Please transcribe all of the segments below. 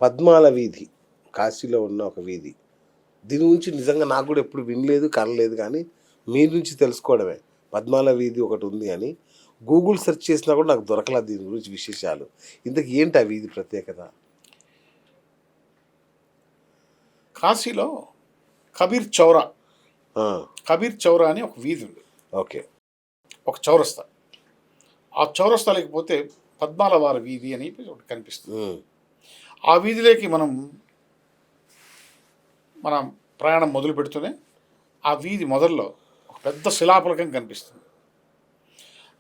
పద్మాల వీధి కాశీలో ఉన్న ఒక వీధి. దీని గురించి నిజంగా నాకు కూడా ఎప్పుడు వినలేదు, కనలేదు. కానీ మీ నుంచి తెలుసుకోవడమే. పద్మాల వీధి ఒకటి ఉంది అని గూగుల్ సెర్చ్ చేసినా కూడా నాకు దొరకలేదు దీని గురించి విశేషాలు. ఇంతకు ఏంటి ఆ వీధి ప్రత్యేకత? కాశీలో కబీర్ చౌరా ఆ, కబీర్ చౌరా అని ఒక వీధి ఉంది, ఓకే. ఒక చౌరస్తా. ఆ చౌరస్తా లేకపోతే పద్మాల వారి వీధి అని ఒకటి కనిపిస్తుంది. ఉమ్, ఆ వీధిలోకి మనం ప్రయాణం మొదలు పెడుతూనే ఆ వీధి మొదల్లో ఒక పెద్ద శిలాఫలకం కనిపిస్తుంది.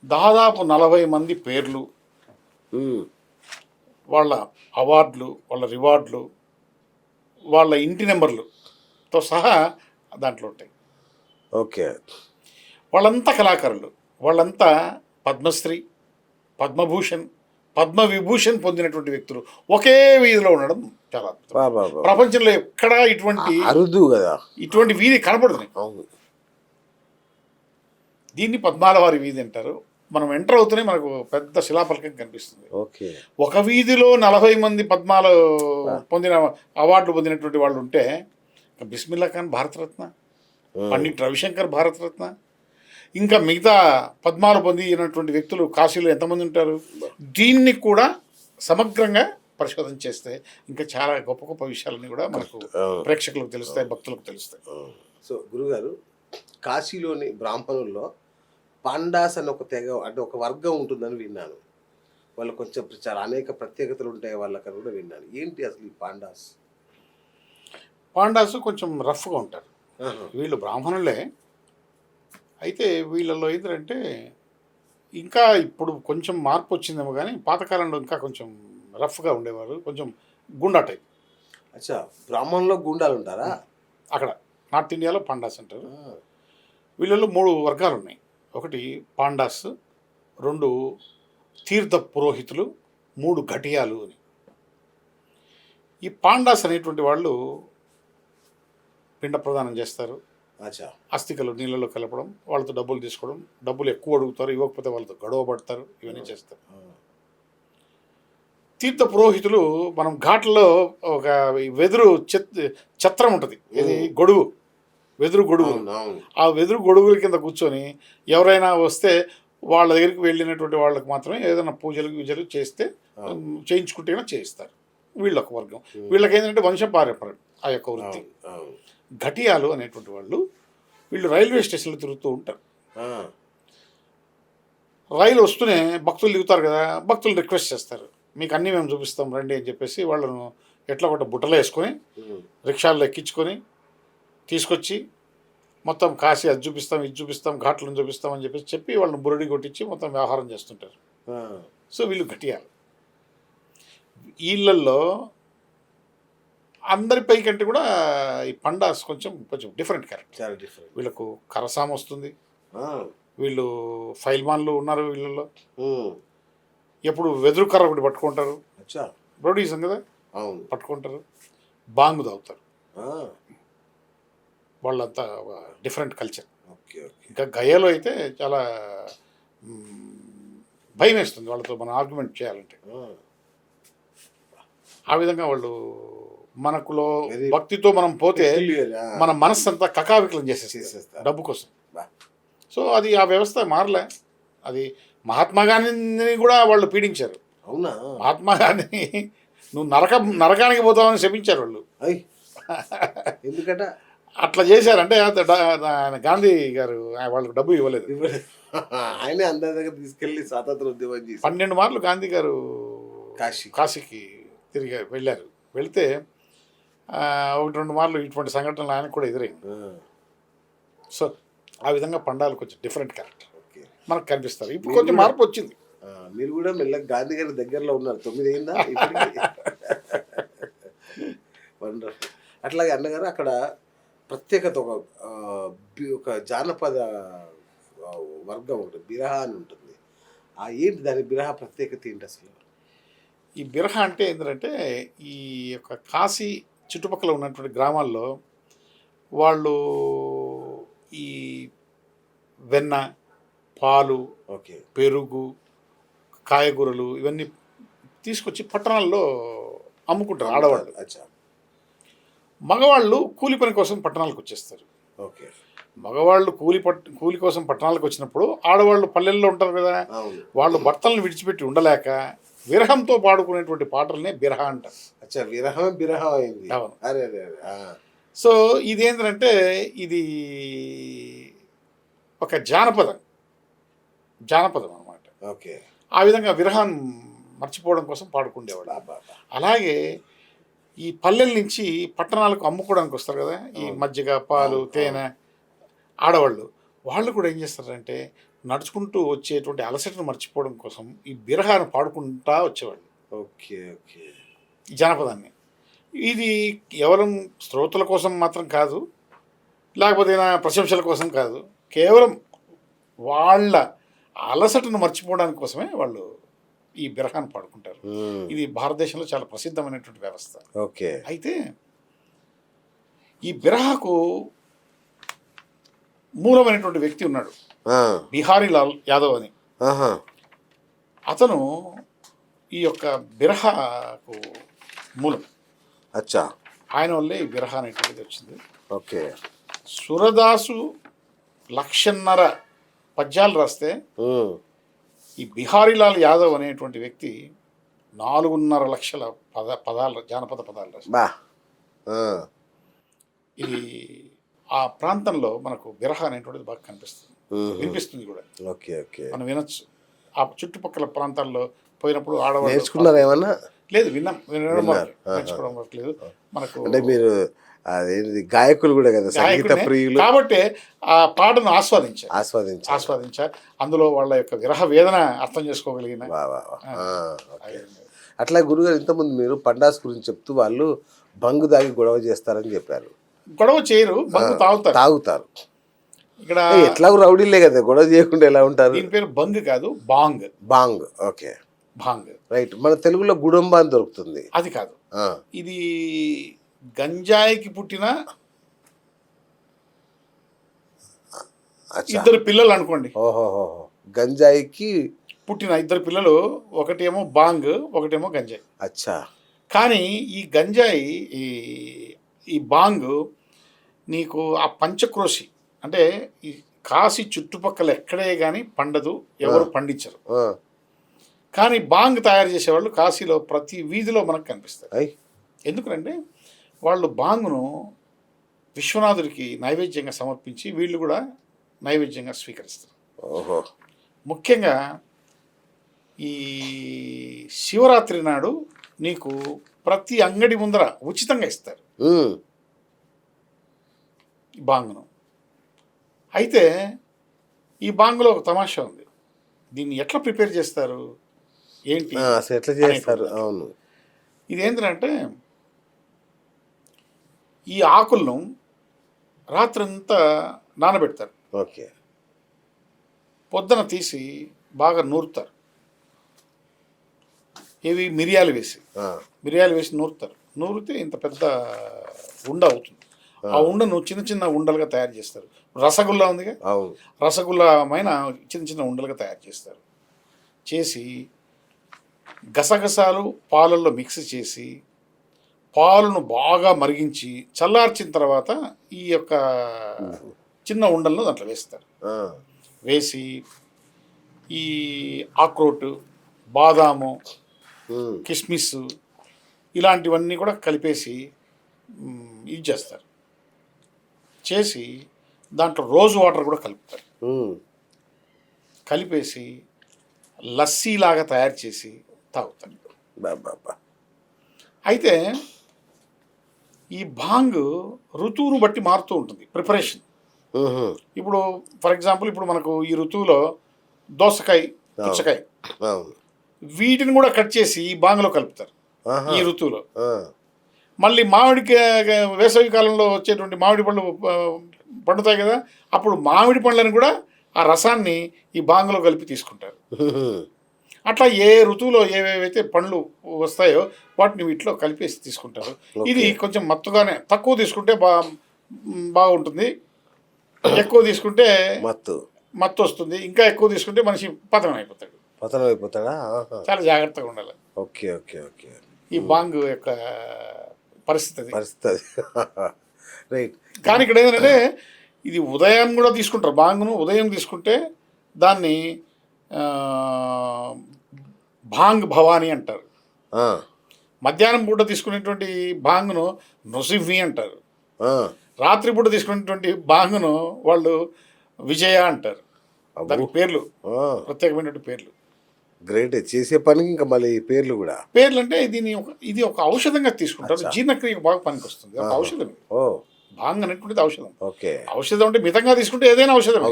దాదాపు 40 మంది పేర్లు, ఉమ్, వాళ్ళ అవార్డులు, వాళ్ళ రివార్డులు, వాళ్ళ ఇంటి నెంబర్లుతో సహా దాంట్లో ఉంటాయి. ఓకే. వాళ్ళంతా కళాకారులు, వాళ్ళంతా పద్మశ్రీ, పద్మభూషణ్, పద్మవిభూషణ్ పొందినటువంటి వ్యక్తులు ఒకే వీధిలో ఉండడం చాలా అద్భుతం. బా బా బా. ప్రపంచంలో ఎక్కడా అరుదు కదా. ఇటువంటి వీధి కనపడుతుంది. అవును. దీన్ని పద్మాల వారి వీధి అంటారు. మనం ఎంటర్ అవుతూనే మనకు పెద్ద శిలాఫలకం కనిపిస్తుంది. ఓకే. ఒక వీధిలో 40 మంది పద్మాలు పొందిన, అవార్డులు పొందినటువంటి వాళ్ళు ఉంటే, బిస్మిల్లా ఖాన్ భారతరత్న, పండిట్ రవిశంకర్ భారతరత్న, ఇంకా మిగతా పద్మాలు పొందినటువంటి వ్యక్తులు కాశీలో ఎంతమంది ఉంటారు? దీన్ని కూడా సమగ్రంగా పరిశోధన చేస్తే ఇంకా చాలా గొప్ప గొప్ప విషయాలన్నీ కూడా మనకు ప్రేక్షకులకు తెలుస్తాయి, భక్తులకు తెలుస్తాయి. సో గురుగారు, కాశీలోని బ్రాహ్మణుల్లో పాండాస్ అని ఒక తెగ, అంటే ఒక వర్గం ఉంటుందని విన్నాను. వాళ్ళు కొంచెం చాలా అనేక ప్రత్యేకతలు ఉంటాయి వాళ్ళకని కూడా విన్నాను. ఏంటి అసలు ఈ పాండాస్? పాండాసు కొంచెం రఫ్గా ఉంటారు. వీళ్ళు బ్రాహ్మణులే, అయితే వీళ్ళలో ఏంటంటే ఇంకా ఇప్పుడు కొంచెం మార్పు వచ్చిందేమో, కానీ పాతకాలంలో ఇంకా కొంచెం రఫ్గా ఉండేవారు, కొంచెం గుండా టైప్. అచ్చా, బ్రాహ్మణుల్లో గుండాలు ఉంటారా? అక్కడ నార్త్ ఇండియాలో పాండాస్ అంటారు. వీళ్ళలో 3 వర్గాలు ఉన్నాయి. ఒకటి పాండాస్, 2 తీర్థ పురోహితులు, 3 ఘటియాలు అని. ఈ పాండాస్ అనేటువంటి వాళ్ళు పిండ ప్రదానం చేస్తారు. అచ్చా. అస్థికలు నీళ్ళలో కలపడం, వాళ్ళతో డబ్బులు తీసుకోవడం, డబ్బులు ఎక్కువ అడుగుతారు, ఇవ్వకపోతే వాళ్ళతో గొడవ పడతారు, ఇవన్నీ చేస్తారు. తీర్థ పురోహితులు మనం ఘాట్లలో ఒక వెదురు ఛత్రం ఉంటుంది, ఇది గొడుగు, వెదురు గొడుగు. ఆ వెదురు గొడుగుల కింద కూర్చొని ఎవరైనా వస్తే వాళ్ళ దగ్గరికి వెళ్ళినటువంటి వాళ్ళకి మాత్రమే ఏదైనా పూజలు చేస్తే చేయించుకుంటేనే చేయిస్తారు. వీళ్ళొక వర్గం. వీళ్ళకి ఏంటంటే వంశం పారంపర్యం ఆ యొక్క వృత్తి. ఘటియాలు అనేటువంటి వాళ్ళు, వీళ్ళు రైల్వే స్టేషన్లో తిరుగుతూ ఉంటారు. రైలు వస్తూనే భక్తులు దిగుతారు కదా, భక్తులు రిక్వెస్ట్ చేస్తారు, మీకు అన్నీ మేము చూపిస్తాం రండి అని చెప్పేసి వాళ్ళను ఎట్లా కొట్ట బుట్టలో వేసుకొని రిక్షాల్లో ఎక్కించుకొని తీసుకొచ్చి మొత్తం కాశీ అది చూపిస్తాం, ఇది చూపిస్తాం, ఘాట్లను చూపిస్తాం అని చెప్పి వాళ్ళని బురడి కొట్టించి మొత్తం వ్యవహారం చేస్తుంటారు. సో వీళ్ళు ఘటియాలు. వీళ్ళల్లో అందరిపై కంటే కూడా ఈ పండాస్ కొంచెం డిఫరెంట్ క్యారెక్టర్. చాలా డిఫరెంట్. వీళ్ళకు కరసాం వస్తుంది, వీళ్ళు ఫైల్మాన్లు ఉన్నారు వీళ్ళల్లో. ఎప్పుడు వెదురు కర్ర ఒకటి పట్టుకుంటారు, ప్రొడ్యూసం కదా, పట్టుకుంటారు, బాంగు తాగుతారు. వాళ్ళంతా డిఫరెంట్ కల్చర్. ఇంకా గయాలో అయితే చాలా భయం వేస్తుంది వాళ్ళతో మనం ఆర్గ్యుమెంట్ చేయాలంటే. ఆ విధంగా వాళ్ళు మనకులో భక్తితో మనం పోతే మన మనస్సు అంతా కకావికలం చేసేస్తారు డబ్బు కోసం. సో అది ఆ వ్యవస్థ మారలే. అది మహాత్మా గాంధీని కూడా వాళ్ళు పీడించారు. అవునా? మహాత్మా గాంధీని నువ్వు నరకానికి పోతావని శపించారు వాళ్ళు. ఎందుకంట అట్లా చేశారంటే ఆయన గాంధీ గారు వాళ్ళకి డబ్బు ఇవ్వలేదు. ఆయన అందరి దగ్గర తీసుకెళ్ళి స్వాతంత్ర ఉద్యమం చేసి 12 మార్లు గాంధీ గారు కాశీకి తిరిగి వెళ్ళారు. వెళితే 1-2 మార్లు ఇటువంటి సంఘటనలు ఆయనకు కూడా ఎదురైంది. సో ఆ విధంగా పండాలు కొంచెం డిఫరెంట్ క్యారెక్టర్ మనకు కనిపిస్తారు. ఇప్పుడు కొంచెం మార్పు వచ్చింది. మీరు కూడా మెల్లగా గాంధీ గారి దగ్గరలో ఉన్నారు. 9 అయిందా? అట్లాగే అన్నగారు అక్కడ ప్రత్యేకత ఒక జానపద వర్గం ఉంటుంది, బిరహ అని ఉంటుంది. ఏంటి దాని బిరహ ప్రత్యేకత ఏంటి అసలు? ఈ బిరహ అంటే ఏంటంటే ఈ యొక్క కాశీ చుట్టుపక్కల ఉన్నటువంటి గ్రామాల్లో వాళ్ళు ఈ వెన్న, పాలు, పెరుగు, కాయగూరలు ఇవన్నీ తీసుకొచ్చి పట్టణాల్లో అమ్ముకుంటారు ఆడవాళ్ళు. అచ్చా. మగవాళ్ళు కూలి పని కోసం పట్టణాలకు వచ్చేస్తారు. ఓకే. మగవాళ్ళు కూలి కోసం పట్టణాలకు వచ్చినప్పుడు ఆడవాళ్ళు పల్లెల్లో ఉంటారు కదా, అవును. వాళ్ళు భర్తలను విడిచిపెట్టి ఉండలేక విరహంతో పాడుకునేటువంటి పాటలనే బిరహ అంటారు. అచ్చా, విరహం బిరహం అయింది. అవును. అరే అరే అరే. సో ఇదేంటంటే ఇది ఒక జానపదం అన్నమాట. ఓకే. ఆ విధంగా విరహాన్ని మర్చిపోవడం కోసం పాడుకుండేవాడు. అలాగే ఈ పల్లెల నుంచి పట్టణాలకు అమ్ముకోవడానికి వస్తారు కదా, ఈ మజ్జిగ, పాలు, తేనె, ఆడవాళ్ళు వాళ్ళు కూడా ఏం చేస్తారంటే నడుచుకుంటూ వచ్చేటువంటి అలసటను మర్చిపోవడం కోసం ఈ బిరహాన్ని పాడుకుంటా వచ్చేవాళ్ళు. Okay okay. ఈ జానపదాన్ని ఇది కేవలం శ్రోతల కోసం మాత్రం కాదు, లేకపోతే ప్రశంసల కోసం కాదు, కేవలం వాళ్ళ అలసటను మర్చిపోవడానికి కోసమే వాళ్ళు ఈ బిరహాన్ని పాడుకుంటారు. ఇది భారతదేశంలో చాలా ప్రసిద్ధమైనటువంటి వ్యవస్థ. ఓకే. అయితే ఈ బిరహకు మూలమైనటువంటి వ్యక్తి ఉన్నాడు, బిహారీలాల్ యాదవ్ అని. అతను ఈ యొక్క బిరహకు మూలం. అచ్చా. ఆయన వల్లే ఈ బిరహ అనేటువంటిది వచ్చింది. ఓకే. సురదాసు 1,50,000 పద్యాలు రాస్తే ఈ బిహారీలాల్ యాదవ్ అనేటువంటి వ్యక్తి 4.5 లక్షల పదాలు, జానపద పదాలు రాశారు. ఇది ఆ ప్రాంతంలో మనకు బిరహ అనేటువంటిది బాగా కనిపిస్తుంది, వినిపిస్తుంది కూడా. Okay okay. మనం వినొచ్చు. ఆ చుట్టుపక్కల ప్రాంతాల్లో పోయినప్పుడు ఆడవాళ్ళు నేర్చుకున్నారు ఏమన్నా? లేదు, వినడం నేర్చుకోవడం లేదు మనకు. అంటే మీరు అదేంటి గాయకులు కూడా కదా, సంగీత ప్రియులు కాబట్టి ఆ పాటను ఆస్వాదించారు. అందులో వాళ్ళ యొక్క విరహ వేదన అర్థం చేసుకోగలిగిన. అట్లా గురుగారు, ఇంతకుముందు మీరు పండాస్ గురించి చెప్తూ వాళ్ళు బంగు దాగి గొడవ చేస్తారని చెప్పారు. గొడవ చేయరు, బంగు తాగుతారు. ఇక్కడ ఎట్లాగో రౌడీలే కదా, గొడవ చేయకుండా ఎలా ఉంటారు? దీని పేరు బంగ్ కాదు, బాంగ్. ఓకే, బాంగ్. రైట్. మన తెలుగులో గుడుంబా అని దొరుకుతుంది, అది కాదు. ఇది గంజాయికి పుట్టిన ఇద్దరు పిల్లలు అనుకోండి. ఓహో. గంజాయికి పుట్టిన ఇద్దరు పిల్లలు, ఒకటేమో బాంగ్, ఒకటేమో గంజాయి. అచ్చా. కానీ ఈ గంజాయి ఈ బాంగ్ నీకు ఆ పంచక్రోషి అంటే ఈ కాశీ చుట్టుపక్కల ఎక్కడే కానీ పండదు, ఎవరు పండించరు. కానీ బాంగ్ తయారు చేసేవాళ్ళు కాశీలో ప్రతి వీధిలో మనకు కనిపిస్తారు. ఎందుకంటే వాళ్ళు బాంగును విశ్వనాథుడికి నైవేద్యంగా సమర్పించి వీళ్ళు కూడా నైవేద్యంగా స్వీకరిస్తారు. ముఖ్యంగా ఈ శివరాత్రి నాడు నీకు ప్రతి అంగడి ముందర ఉచితంగా ఇస్తారు ఈ బాంగును. అయితే ఈ బాంగులో ఒక తమాషా ఉంది. దీన్ని ఎట్లా ప్రిపేర్ చేస్తారు, ఏంటి, ఎట్లా చేస్తారు? అవును. ఇదేంటంటే ఈ ఆకులను రాత్రంతా నానబెడతారు. ఓకే. పొద్దున తీసి బాగా నూరుతారు. ఇవి మిరియాలు వేసి నూరుతారు. నూరితే ఇంత పెద్ద ఉండ అవుతుంది. ఆ ఉండను చిన్న చిన్న ఉండలుగా తయారు చేస్తారు. రసగుల్లా ఉందిగా, రసగుల్లమైన చిన్న చిన్న ఉండలుగా తయారు చేస్తారు. చేసి గసగసాలు పాలల్లో మిక్స్ చేసి పాలను బాగా మరిగించి చల్లార్చిన తర్వాత ఈ యొక్క చిన్న ఉండలను దాంట్లో వేస్తారు. వేసి ఈ ఆక్రోటు, బాదాము, కిస్మిస్ ఇలాంటివన్నీ కూడా కలిపేసి ఇది చేస్తారు. చేసి దాంట్లో రోజ్ వాటర్ కూడా కలుపుతారు. కలిపేసి లస్సీలాగా తయారు చేసి తాగుతారు. అయితే ఈ భాంగ్ ఋతువును బట్టి మారుతూ ఉంటుంది ప్రిపరేషన్. ఇప్పుడు ఫర్ ఎగ్జాంపుల్ ఇప్పుడు మనకు ఈ ఋతువులో దోసకాయ, పుచ్చకాయ వీటిని కూడా కట్ చేసి ఈ బాంగ్లో కలుపుతారు ఈ ఋతువులో. మళ్ళీ మామిడికి వేసవి కాలంలో వచ్చేటువంటి మామిడి పళ్ళు పండుతాయి కదా, అప్పుడు మామిడి పండ్లను కూడా ఆ రసాన్ని ఈ బాంగ్లో కలిపి తీసుకుంటారు. అట్లా ఏ ఋతువులో ఏవేవైతే పండ్లు వస్తాయో వాటిని వీటిలో కలిపేసి తీసుకుంటారు. ఇది కొంచెం మత్తుగానే, తక్కువ తీసుకుంటే బాగుంటుంది, ఎక్కువ తీసుకుంటే మత్తు వస్తుంది, ఇంకా ఎక్కువ తీసుకుంటే మనిషి పతనం అయిపోతాడా? చాలా జాగ్రత్తగా ఉండాలి. Okay okay okay. ఈ బాంగ్ యొక్క పరిస్థితి అది. పరిస్థితి రైట్. కానీ ఇక్కడ ఏంటంటే ఇది ఉదయం కూడా తీసుకుంటారు. బాంగ్ను ఉదయం తీసుకుంటే దాన్ని ఆ, భాంగ్ భవానీ అంటారు. మధ్యాహ్నం పూట తీసుకునేటువంటి బాంగ్ను నొసిఫీ అంటారు. రాత్రి పూట తీసుకునేటువంటి బాంగ్ను వాళ్ళు విజయ అంటారు. దానికి పేర్లు, ప్రత్యేకమైనటువంటి పేర్లు. గ్రేట్. చేసే పనికి ఇంకా మళ్ళీ పేర్లు కూడా. పేర్లు అంటే ఇది ఒక ఔషధంగా తీసుకుంటారు. జీర్ణక్రియకు బాగా పనికి వస్తుంది. ఒక ఔషధం. భాంగ్ అనేటువంటిది ఔషధం. ఓకే. ఔషధం అంటే మితంగా తీసుకుంటే ఏదైనా ఔషధమే.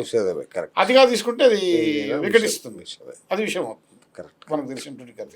కరెక్ట్. అతిగా తీసుకుంటే అది వికటిస్తుంది. అది విషయం అవుతుంది. కరెక్ట్. మనకు తెలిసినటువంటి కథ.